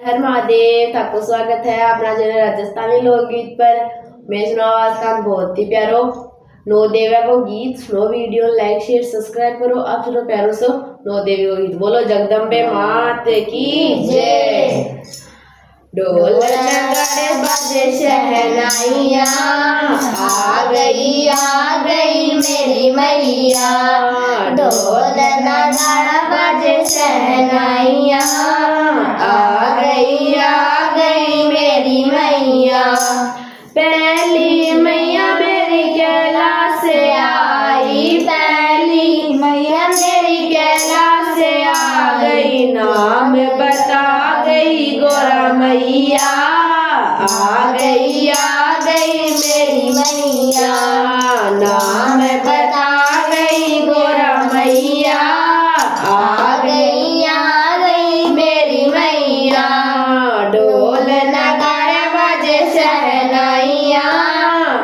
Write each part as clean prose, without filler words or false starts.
हर महादेव। आपको स्वागत है अपना चैनल राजस्थानी लोकगीत पर। मैं सुना आवाज का बहुत ही प्यारो नो देवा को गीत सुनो, वीडियो लाइक शेयर सब्सक्राइब करो। आप सुनो प्यारो सो नो देवी को गीत। बोलो जगदम्बे मात की जय। ढोल नगाड़े बाजे शहनाइया, आ गई मेरी मैया। ढोल नगाड़ा बाजे शहनाइया, आ गई मेरी मैया। पहली मैया मेरी कैलाश से आई, पहली मैया मेरी कैलाश से आ गई। नाम बता गई गोरा मैया, आ गई मेरी मैया। नाम बता गई गोरा मैया, आ गई मेरी मैया। ढोल नगाड़े बाजे शहनाइया,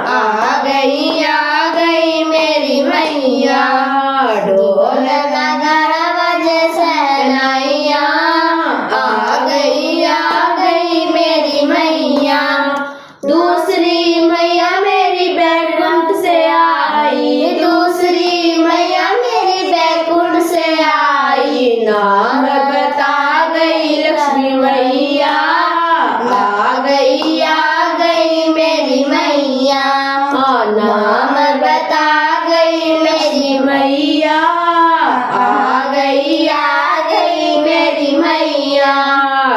आ गई मेरी मैया। ढोल नगाड़ा बाजे शहनाइया, आ गई मेरी मैया। दूसरी मैया मेरी बैकुंठ से आई, दूसरी मैया मेरी बैकुंठ से आई। नाम बता गई लक्ष्मी मैया, आ गई मेरी मैया। नाम बता गई मेरी मैया, आ गई मेरी मैया।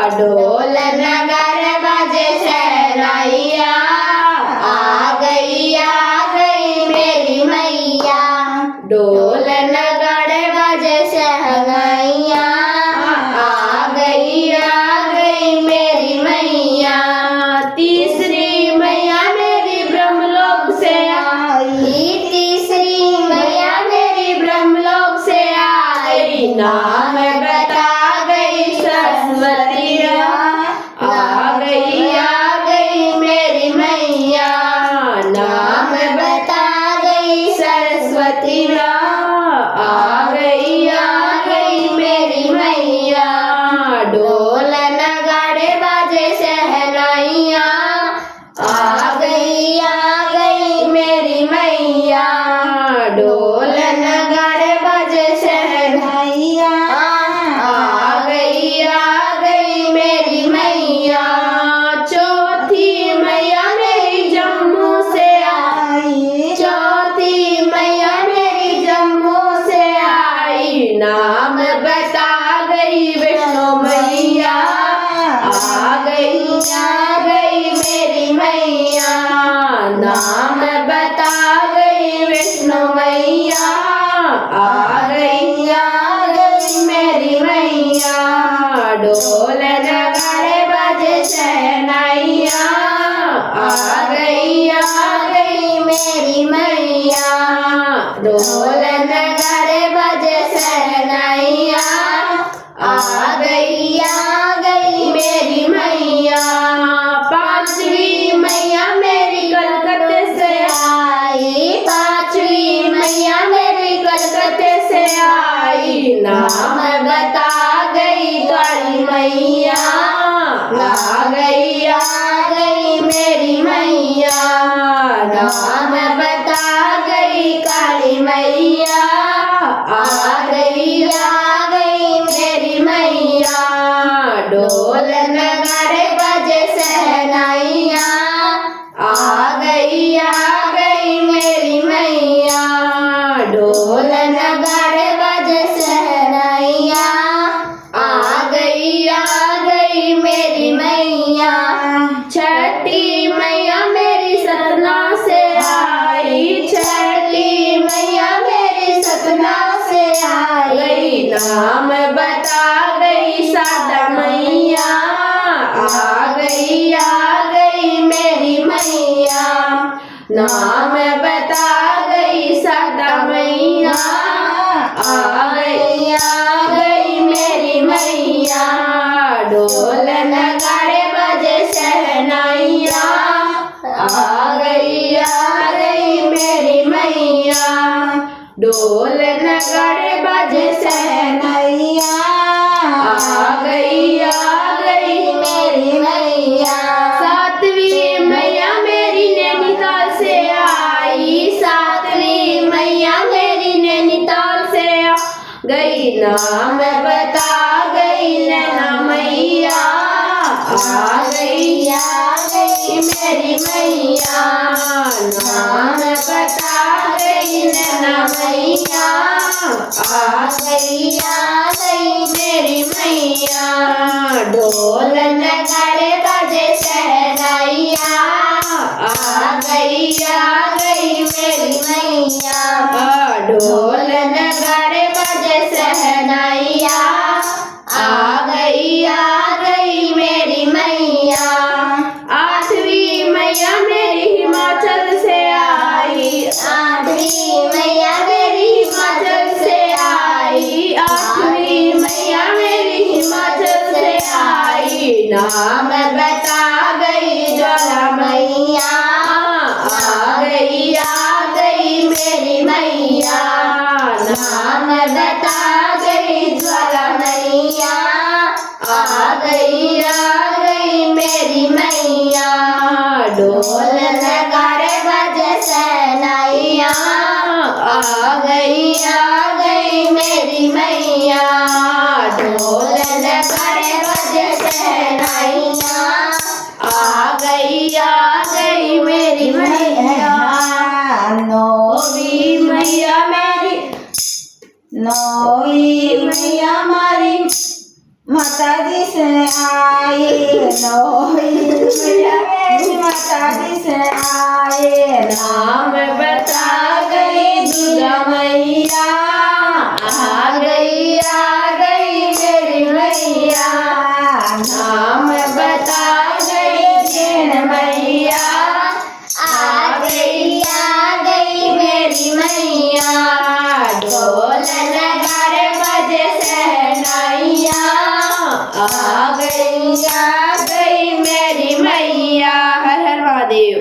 ढोल नगाड़े बाजे शहनाइया, आ गई मेरी मैया। ढोल नगाड़े बाजे शहनाइया, आ गई मेरी मैया। तीसरी मैया मेरी ब्रह्मलोक से आई, तीसरी मैया मेरी ब्रह्मलोक से आई। नाम बता गई सरस्वती, आ गई मेरी मैया। नाम बता गई सरस्वती, आ गई मेरी मैया। ढोल नगाड़े बाजे शहनाइया, आ गई मेरी मैया। ढोल नगाड़े बाजे शहनाइया, आ गई मेरी मैया। चौथी मैया मेरी जम्मू से आई, चौथी मैया मेरी जम्मू से आई। नाम बता गई वैष्णो मैया, आ गई मेरी मैया। नाम बता गई वैष्णो मैया, आ गई मेरी मैया। ढोल नगाड़े बाजे शहनाइया, आ गई मेरी मैया। ढोल नगाड़े बाजे शहनाइया, आ गई मेरी मैया। पांचवी मैया मेरी कलकत्ते से आई, पांचवी मैया मेरी कलकत्ते से आई। नाम बता गई काली मैया, आ गई मेरी मैया। नाम बता गई काली मैया, आ गई मेरी मैया। ढोल नगाड़े बाजे शहनाइया, आ गई मेरी मैया। ढोल नगाड़े बाजे शहनाइया, आ गई मेरी मैया। छठी मैया मेरी सतना से आई, छठी मैया मेरी सतना से आई। नाम बता गई शारदा मैया, आ गई मेरी मैया। नाम बता गई शारदा मैया, आ गई मेरी मैया। ढोल नगाड़े बाजे शहनाइया, आ गई मेरी मैया। ढोल नगाड़े बाजे शहनाइया, आ गई नाम बता गई नैना मैया, आ गई मेरी मैया। नाम बता गई नैना मैया, आ गई मेरी मैया। ढोल नगाड़े बजे शहनाइया, आ गई मेरी मैया। ढोल नगाड़े बजे शहनाइया, आ गई मेरी मैया। आठवीं मैया मेरी हिमाचल से आई, आठवीं मैया मेरी हिमाचल से आई, आठवीं मैया मेरी हिमाचल से आई। नाम बता गई ज्वाला मैया, आ गई मेरी मैया। नाम बता गई ज्वाला मैया, आ गई मेरी मैया। ढोल नगाड़े बजे शहनाइया, आ गई मेरी मैया। ढोल नगाड़े बजे शहनाइया, आ गई मेरी मैया। नौवीं मैया मेरी, नौवीं मैया हमारी माता जी से आई, नौवीं मैया मेरी माता जी से आई। नाम बता गई दुर्गा मैया, आ गई मेरी मैया। नाम बता गई जैन मैया, आ गई मेरी मैया। ढोल नगाड़े बजे शहनाइया, आ गई